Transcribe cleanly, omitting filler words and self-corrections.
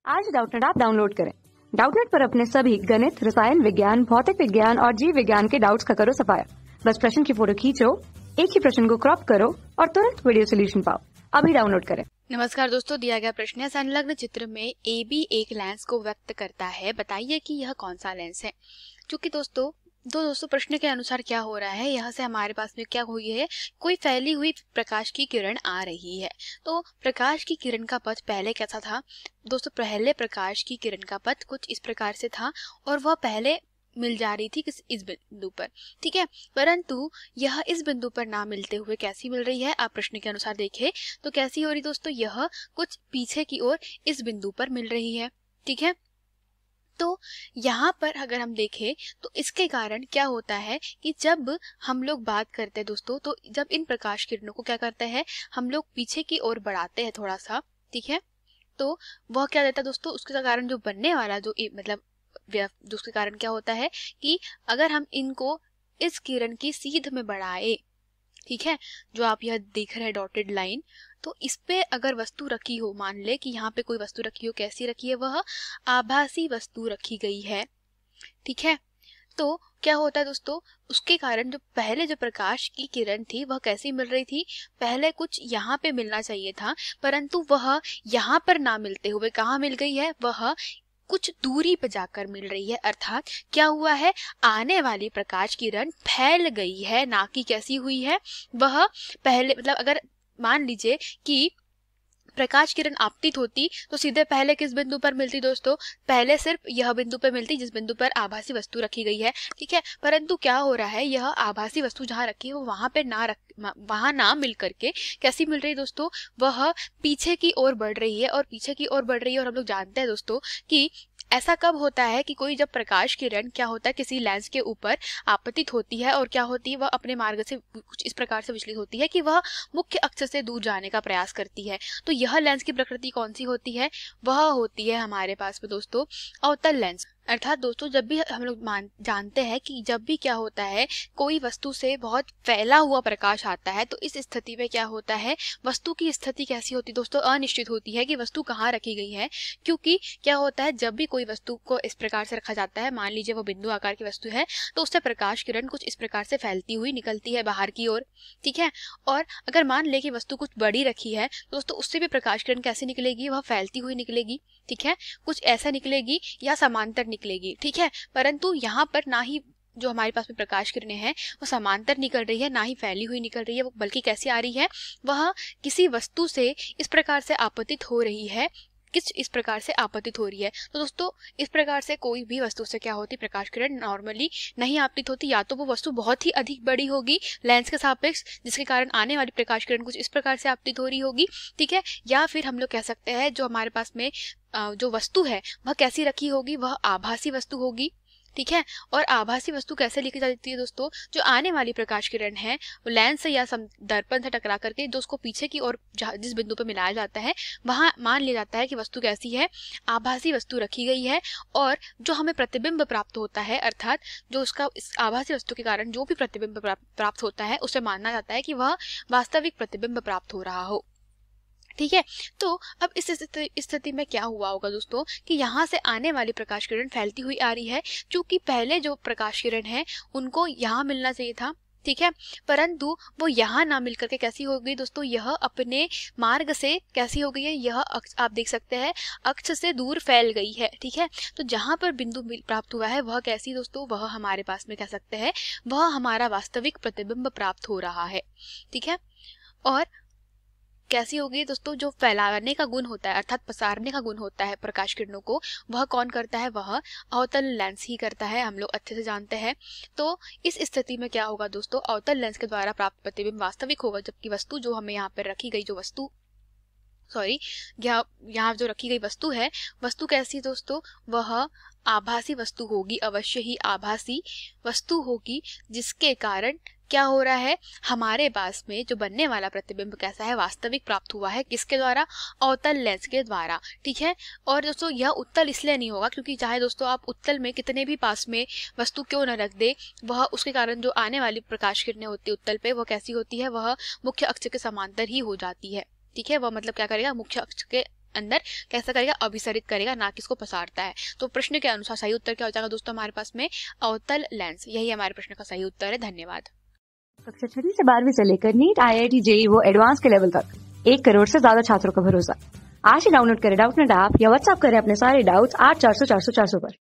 आज Doubtnut app download करें। Doubtnut पर अपने सभी गणित, रसायन विज्ञान, भौतिक विज्ञान और जीव विज्ञान के डाउट्स का करो सफाया। बस प्रश्न की फोटो खींचो, एक ही प्रश्न को क्रॉप करो और तुरंत वीडियो सोल्यूशन पाओ। अभी डाउनलोड करें। नमस्कार दोस्तों, दिया गया प्रश्न है, संलग्न चित्र में AB एक लेंस को व्यक्त करता है, बताइए कि यह कौन सा लेंस है। क्योंकि दोस्तों प्रश्न के अनुसार क्या हो रहा है, यहाँ से हमारे पास में क्या हुई है, कोई फैली हुई प्रकाश की किरण आ रही है। तो प्रकाश की किरण का पथ पहले कैसा था दोस्तों? पहले प्रकाश की किरण का पथ कुछ इस प्रकार से था और वह पहले मिल जा रही थी इस बिंदु पर, ठीक है। परंतु यह इस बिंदु पर ना मिलते हुए कैसी मिल रही है, आप प्रश्न के अनुसार देखें तो कैसी हो रही दोस्तों, यह कुछ पीछे की ओर इस बिंदु पर मिल रही है, ठीक है। तो यहाँ पर अगर हम देखें तो इसके कारण क्या होता है कि जब हम लोग बात करते हैं दोस्तों, तो जब इन प्रकाश किरणों को क्या करते हैं, हम लोग पीछे की ओर बढ़ाते हैं थोड़ा सा, ठीक है। तो वह क्या देता है दोस्तों, उसके कारण जो बनने वाला उसके कारण क्या होता है कि अगर हम इनको इस किरण की सीध में बढ़ाए, ठीक है, जो आप यह देख रहे हैं डॉटेड लाइन, तो इस पे अगर वस्तु रखी हो, मान ले कि यहाँ पे कोई वस्तु रखी हो, कैसी रखी है, वह आभासी वस्तु रखी गई है, ठीक है। तो क्या होता है दोस्तों, उसके कारण जो पहले जो प्रकाश की किरण थी वह कैसी मिल रही थी, पहले कुछ यहाँ पे मिलना चाहिए था, परंतु वह यहाँ पर ना मिलते हुए कहाँ मिल गई है, वह कुछ दूरी पर जाकर मिल रही है। अर्थात क्या हुआ है, आने वाली प्रकाश किरण फैल गई है, ना कि कैसी हुई है, वह पहले अगर मान लीजिए कि प्रकाश किरण आपतित होती तो सीधे पहले किस बिंदु पर मिलती दोस्तों, पहले सिर्फ यह बिंदु पर मिलती जिस बिंदु पर आभासी वस्तु रखी गई है, ठीक है। परंतु क्या हो रहा है, यह आभासी वस्तु जहाँ रखी है वो वहां ना मिल करके कैसी मिल रही है दोस्तों, वह पीछे की ओर बढ़ रही है और पीछे की ओर बढ़ रही है। और हम लोग जानते हैं दोस्तों कि ऐसा कब होता है कि कोई जब प्रकाश किरण क्या होता है किसी लेंस के ऊपर आपतित होती है और क्या होती है, वह अपने मार्ग से कुछ इस प्रकार से विचलित होती है कि वह मुख्य अक्ष से दूर जाने का प्रयास करती है। तो यह लेंस की प्रकृति कौन सी होती है, वह होती है हमारे पास में दोस्तों अवतल लेंस। अर्थात दोस्तों जब भी हम लोग जानते हैं कि जब भी क्या होता है, कोई वस्तु से बहुत फैला हुआ प्रकाश आता है, तो इस स्थिति में क्या होता है, वस्तु की स्थिति कैसी होती है दोस्तों, अनिश्चित होती है कि वस्तु कहाँ रखी गई है। क्योंकि क्या होता है, जब भी कोई वस्तु को इस प्रकार से रखा जाता है, मान लीजिए वो बिंदु आकार की वस्तु है, तो उससे प्रकाश किरण कुछ इस प्रकार से फैलती हुई निकलती है बाहर की ओर, ठीक है। और अगर मान ले कि वस्तु कुछ बड़ी रखी है तो दोस्तों उससे भी प्रकाश किरण कैसी निकलेगी, वह फैलती हुई निकलेगी, ठीक है, कुछ ऐसा निकलेगी या समांतर निकलेगी, ठीक है। परंतु यहाँ पर ना ही जो हमारे पास में प्रकाश किरणें हैं वो समांतर निकल रही है, ना ही फैली हुई निकल रही है, वो बल्कि कैसी आ रही है, वह किसी वस्तु से इस प्रकार से आपतित हो रही है, इस प्रकार से आपतित हो रही है। तो दोस्तों इस प्रकार से कोई भी वस्तु से क्या होती, प्रकाश किरण नॉर्मली नहीं आपतित होती, या तो वो वस्तु बहुत ही अधिक बड़ी होगी लेंस के सापेक्ष, जिसके कारण आने वाली प्रकाश किरण कुछ इस प्रकार से आपतित हो रही होगी, ठीक है। या फिर हम लोग कह सकते हैं जो हमारे पास में जो वस्तु है वह कैसी रखी होगी, वह आभासी वस्तु होगी, ठीक है। और आभासी वस्तु कैसे लिखी जाती है दोस्तों, जो आने वाली प्रकाश किरण है वो लेंस से या दर्पण से टकरा करके जो उसको पीछे की ओर जिस बिंदु पर मिलाया जाता है, वहां मान लिया जाता है कि वस्तु कैसी है, आभासी वस्तु रखी गई है। और जो हमें प्रतिबिंब प्राप्त होता है, अर्थात जो उसका इस आभासी वस्तु के कारण जो भी प्रतिबिंब प्राप्त होता है, उसे मानना जाता है कि वह वास्तविक प्रतिबिंब प्राप्त हो रहा हो, ठीक है। तो अब इस स्थिति में क्या हुआ होगा दोस्तों कि यहाँ से आने वाली प्रकाश किरण फैलती हुई आ रही है, क्योंकि पहले जो प्रकाश किरण है उनको यहाँ मिलना चाहिए था, ठीक है, परंतु वो यहाँ ना मिल करके कैसी हो गई दोस्तों, यह अपने मार्ग से कैसी हो गई है, यह आप देख सकते हैं अक्ष से दूर फैल गई है, ठीक है। तो जहाँ पर बिंदु प्राप्त हुआ है वह कैसी दोस्तों, वह हमारे पास में कह सकते हैं वह हमारा वास्तविक प्रतिबिंब प्राप्त हो रहा है, ठीक है। और कैसी होगी दोस्तों, जो फैलाने का गुण होता है अर्थात पसारने का गुण होता है प्रकाश किरणों को, वह कौन करता है, वह अवतल लेंस ही करता है, हम लोग अच्छे से जानते हैं। तो इस स्थिति में क्या होगा दोस्तों, अवतल लेंस के द्वारा प्राप्त प्रतिबिंब वास्तविक होगा, जबकि वस्तु जो हमें यहाँ पर रखी गई यहाँ जो रखी गई वस्तु है, वस्तु कैसी दोस्तों, वह आभासी वस्तु होगी, अवश्य ही आभासी वस्तु होगी, जिसके कारण क्या हो रहा है, हमारे पास में जो बनने वाला प्रतिबिंब कैसा है, वास्तविक प्राप्त हुआ है, किसके द्वारा, अवतल लेंस के द्वारा, ठीक है। और दोस्तों यह उत्तल इसलिए नहीं होगा क्योंकि चाहे दोस्तों आप उत्तल में कितने भी पास में वस्तु क्यों न रख दे, वह उसके कारण जो आने वाली प्रकाश किरणें होती है उत्तल पे, वह कैसी होती है, वह मुख्य अक्ष के समांतर ही हो जाती है, ठीक है। वह क्या करेगा, मुख्य अक्ष के अंदर कैसा करेगा, अभिसरित करेगा, ना कि इसको पसारता है। तो प्रश्न के अनुसार सही उत्तर क्या हो जाएगा दोस्तों हमारे पास में, अवतल लेंस। यही हमारे प्रश्न का सही उत्तर है। धन्यवाद। कक्षा 6 से 12वीं से लेकर नीट, IIT, JEE वो एडवांस के लेवल तक 1 करोड़ से ज्यादा छात्रों का भरोसा। आज ही डाउनलोड करें डाउटनेट ऐप या व्हाट्सएप करें अपने सारे डाउट्स 8400 400 400 पर।